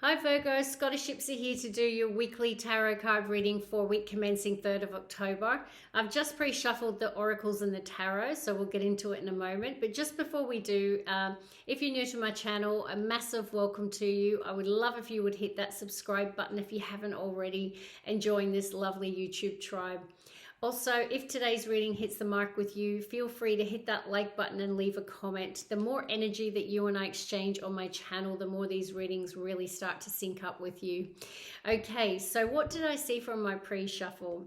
Hi Virgo, Scottish Gypsy here to do your weekly tarot card reading for week commencing 3rd of October. I've just pre-shuffled the oracles and the tarot, so we'll get into it in a moment. But just before we do, if you're new to my channel, a massive welcome to you. I would love if you would hit that subscribe button if you haven't already, and join this lovely YouTube tribe. Also, if today's reading hits the mark with you, feel free to hit that like button and leave a comment. The more energy that you and I exchange on my channel, the more these readings really start to sync up with you. Okay, so what did I see from my pre-shuffle,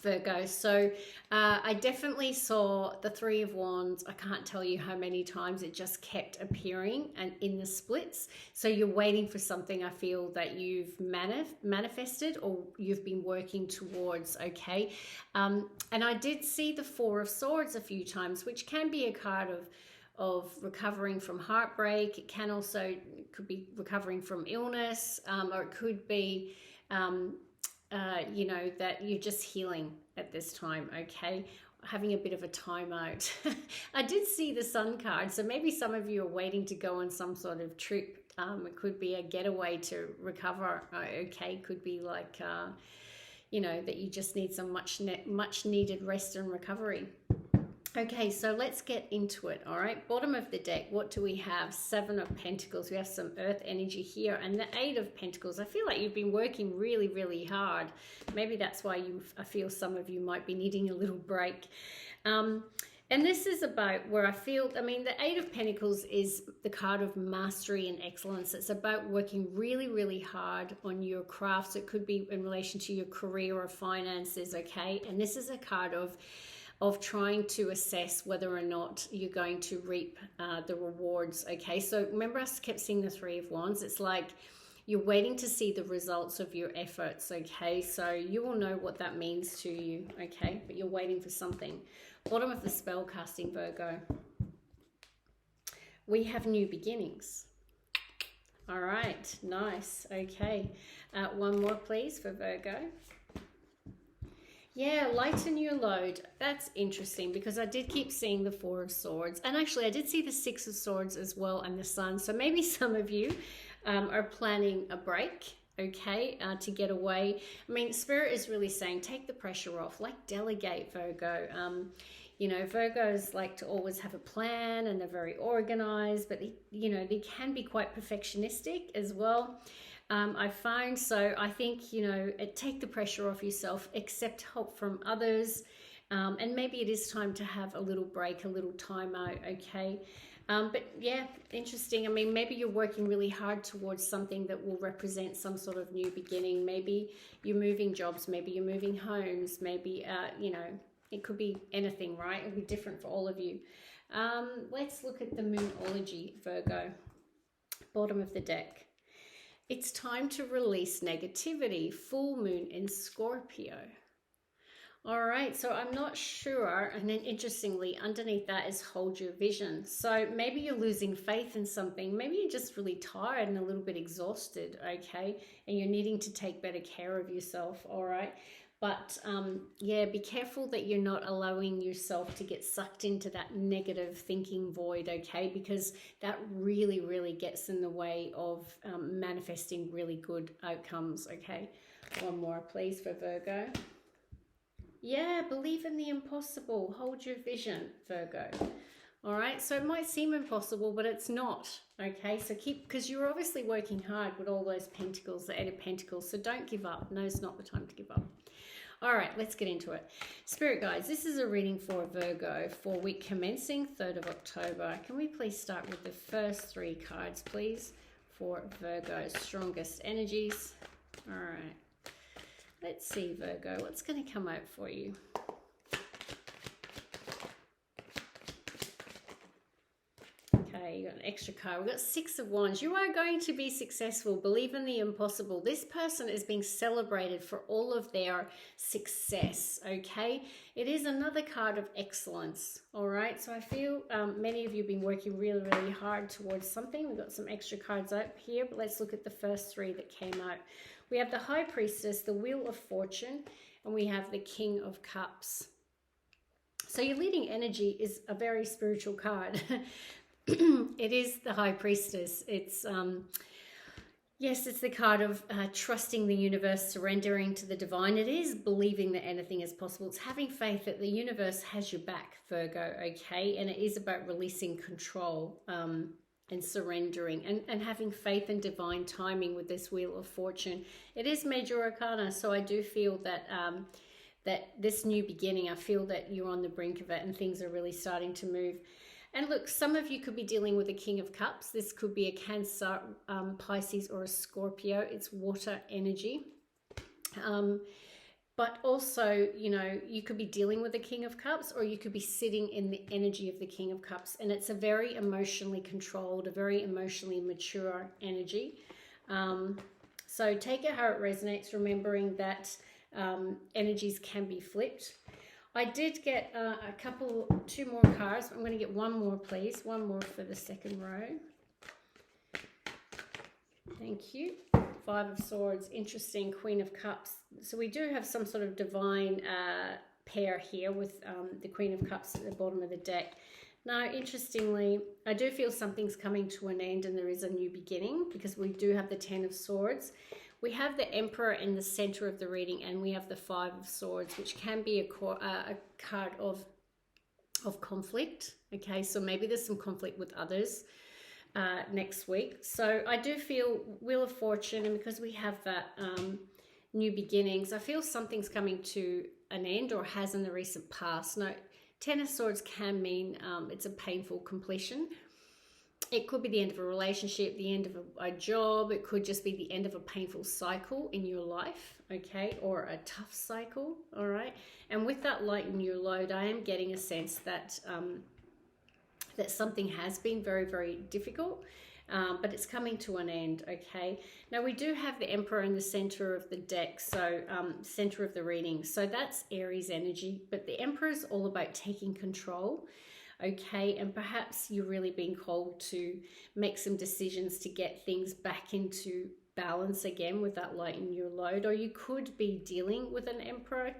Virgo? So I definitely saw the Three of Wands. I can't tell you how many times it just kept appearing and in the splits. So you're waiting for something, I feel, that you've manifested or you've been working towards, okay? And I did see the Four of Swords a few times, which can be a card of recovering from heartbreak. It can also, could be recovering from illness, or it could be you know, that you're just healing at this time, okay? Having a bit of a timeout. I did see the Sun card, so maybe some of you are waiting to go on some sort of trip. It could be a getaway to recover, okay? Could be like, you know, that you just need some much needed rest and recovery. Okay, so let's get into it, all right? Bottom of the deck, what do we have? Seven of Pentacles. We have some earth energy here. And the Eight of Pentacles, I feel like you've been working really, really hard. Maybe that's why I feel some of you might be needing a little break. And this is about where I feel, I mean, the Eight of Pentacles is the card of mastery and excellence. It's about working really, really hard on your crafts. It could be in relation to your career or finances, okay? And this is a card of trying to assess whether or not you're going to reap the rewards, okay? So remember, I kept seeing the Three of Wands. It's like you're waiting to see the results of your efforts, okay? So you will know what that means to you, okay? But you're waiting for something. Bottom of the spell casting, Virgo. We have new beginnings. All right, nice, okay. One more, please, for Virgo. Yeah, lighten your load. That's interesting because I did keep seeing the Four of Swords. And actually, I did see the Six of Swords as well and the Sun. So maybe some of you are planning a break, okay, to get away. I mean, Spirit is really saying take the pressure off, like delegate, Virgo. You know, Virgos like to always have a plan and they're very organized, but, you know, they can be quite perfectionistic as well. I find, so I think, you know, take the pressure off yourself, accept help from others, and maybe it is time to have a little break, a little time out, okay? But yeah, interesting. I mean, maybe you're working really hard towards something that will represent some sort of new beginning. Maybe you're moving jobs, maybe you're moving homes, maybe, you know, it could be anything, right? It'll be different for all of you. Let's look at the Moonology, Virgo. Bottom of the deck. It's time to release negativity. Full moon in Scorpio. All right, so I'm not sure. And then interestingly, underneath that is hold your vision. So maybe you're losing faith in something. Maybe you're just really tired and a little bit exhausted, okay? And you're needing to take better care of yourself, all right? But yeah, be careful that you're not allowing yourself to get sucked into that negative thinking void, okay? Because that really, really gets in the way of manifesting really good outcomes, okay? One more, please, for Virgo. Yeah, believe in the impossible. Hold your vision, Virgo. All right, so it might seem impossible, but it's not, okay? So keep, because you're obviously working hard with all those pentacles, the Eight of Pentacles, so don't give up. No, it's not the time to give up. All right, let's get into it. Spirit guides, this is a reading for Virgo for week commencing 3rd of October. Can we please start with the first three cards, please, for Virgo's strongest energies? All right, let's see, Virgo, what's going to come out for you? Okay, you got an extra card. We've got Six of Wands. You are going to be successful. Believe in the impossible. This person is being celebrated for all of their success, okay? It is another card of excellence, all right? So I feel many of you have been working really, really hard towards something. We've got some extra cards out here, but let's look at the first three that came out. We have the High Priestess, the Wheel of Fortune, and we have the King of Cups. So your leading energy is a very spiritual card. It is the High Priestess. It's Yes, it's the card of trusting the universe, surrendering to the divine. It is believing that anything is possible. It's having faith that the universe has your back, Virgo, okay? And it is about releasing control and surrendering and having faith in divine timing with this Wheel of Fortune. It is Major Arcana, so I do feel that that this new beginning, I feel that you're on the brink of it and things are really starting to move. And look, some of you could be dealing with a King of Cups. This could be a Cancer, Pisces, or a Scorpio. It's water energy. But also, you know, you could be dealing with a King of Cups, or you could be sitting in the energy of the King of Cups. And it's a very emotionally controlled, a very emotionally mature energy. So take it how it resonates, remembering that energies can be flipped. I did get two more cards. I'm going to get one more, please. One more for the second row. Thank you. Five of Swords. Interesting. Queen of Cups. So we do have some sort of divine pair here with the Queen of Cups at the bottom of the deck. Now, interestingly, I do feel something's coming to an end and there is a new beginning, because we do have the Ten of Swords. We have the Emperor in the center of the reading, and we have the Five of Swords, which can be a card of conflict. Okay, so maybe there's some conflict with others next week. So I do feel Wheel of Fortune, and because we have that new beginnings, I feel something's coming to an end or has in the recent past. Now, Ten of Swords can mean it's a painful completion. It could be the end of a relationship, the end of a job. It could just be the end of a painful cycle in your life, okay, or a tough cycle, all right? And with that lighten your load, I am getting a sense that that something has been very, very difficult, but it's coming to an end, okay? Now, we do have the Emperor in the center of the deck, so center of the reading. So that's Aries energy, but the Emperor is all about taking control. Okay, and perhaps you're really being called to make some decisions to get things back into balance again with that lighten your load. Or you could be dealing with an Emperor.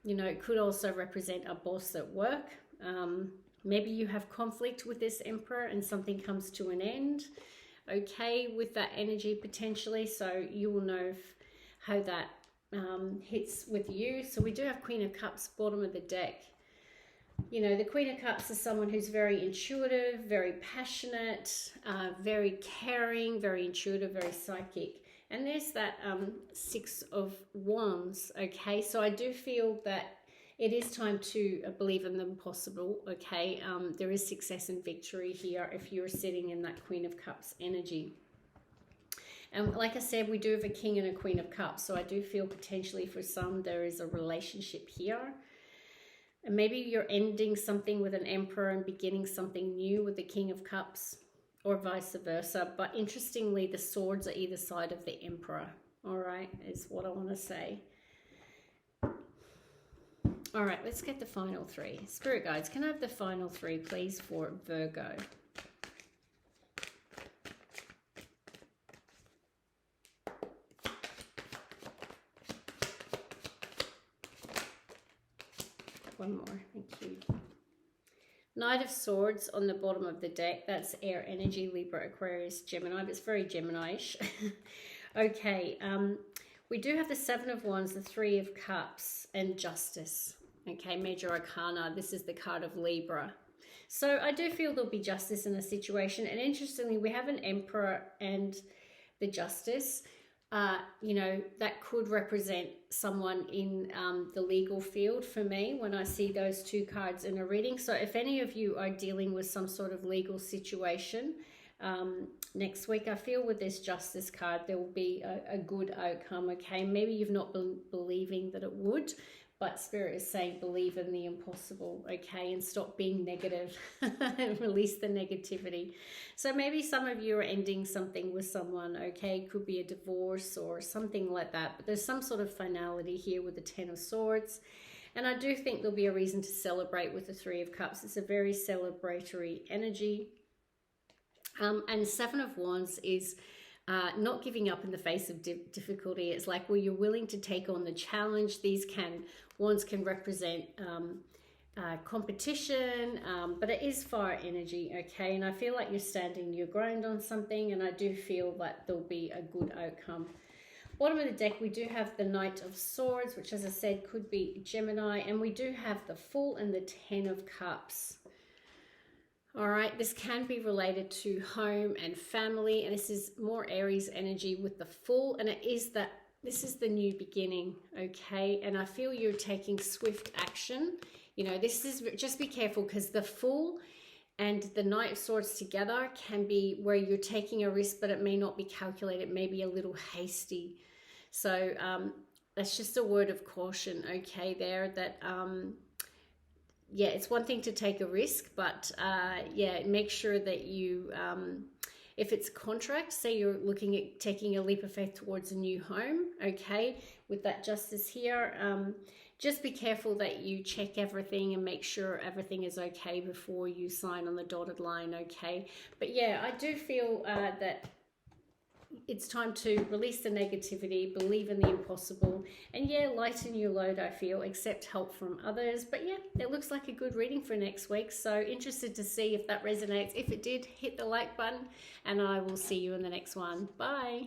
You know, it could also represent a boss at work. Maybe you have conflict with this Emperor and something comes to an end. Okay, with that energy potentially. So you will know how that hits with you. So we do have Queen of Cups, bottom of the deck. You know, the Queen of Cups is someone who's very intuitive, very passionate, very caring, very intuitive, very psychic. And there's that Six of Wands, okay? So I do feel that it is time to believe in the impossible, okay? There is success and victory here if you're sitting in that Queen of Cups energy. And like I said, we do have a King and a Queen of Cups. So I do feel potentially for some there is a relationship here. And maybe you're ending something with an Emperor and beginning something new with the King of Cups, or vice versa. But interestingly, the swords are either side of the Emperor, all right, is what I want to say. All right, let's get the final three. Spirit guides, can I have the final three, please, for Virgo? One more, thank you. Knight of Swords on the bottom of the deck. That's air energy, Libra, Aquarius, Gemini, but it's very Gemini-ish. Okay, we do have the Seven of Wands, the Three of Cups, and Justice. Okay, Major Arcana. This is the card of Libra. So I do feel there'll be justice in a situation. And interestingly, we have an Emperor and the Justice. You know, that could represent someone in the legal field for me when I see those two cards in a reading. So if any of you are dealing with some sort of legal situation next week, I feel with this Justice card, there will be a good outcome, okay? Maybe you've not been believing that it would, but Spirit is saying believe in the impossible, okay? And stop being negative and release the negativity. So maybe some of you are ending something with someone, okay? Could be a divorce or something like that. But there's some sort of finality here with the Ten of Swords. And I do think there'll be a reason to celebrate with the Three of Cups. It's a very celebratory energy. And Seven of Wands is not giving up in the face of difficulty. It's like, well, you're willing to take on the challenge. These wands can represent competition, but it is fire energy, okay? And I feel like you're standing your ground on something, and I do feel that there'll be a good outcome. Bottom of the deck, we do have the Knight of Swords, which, as I said, could be Gemini, and we do have the Fool and the Ten of Cups. All right, this can be related to home and family, and this is more Aries energy with the Fool, and it is that this is the new beginning, okay? And I feel you're taking swift action. You know, this is, just be careful, because the Fool and the Knight of Swords together can be where you're taking a risk, but it may not be calculated, it may be a little hasty. So that's just a word of caution, okay, there, that yeah, it's one thing to take a risk, but yeah, make sure that you, if it's a contract, say you're looking at taking a leap of faith towards a new home, okay, with that Justice here, just be careful that you check everything and make sure everything is okay before you sign on the dotted line, okay? But yeah, I do feel that it's time to release the negativity, believe in the impossible, and yeah, lighten your load, I feel, accept help from others. But yeah, it looks like a good reading for next week. So interested to see if that resonates. If it did, hit the like button, and I will see you in the next one. Bye.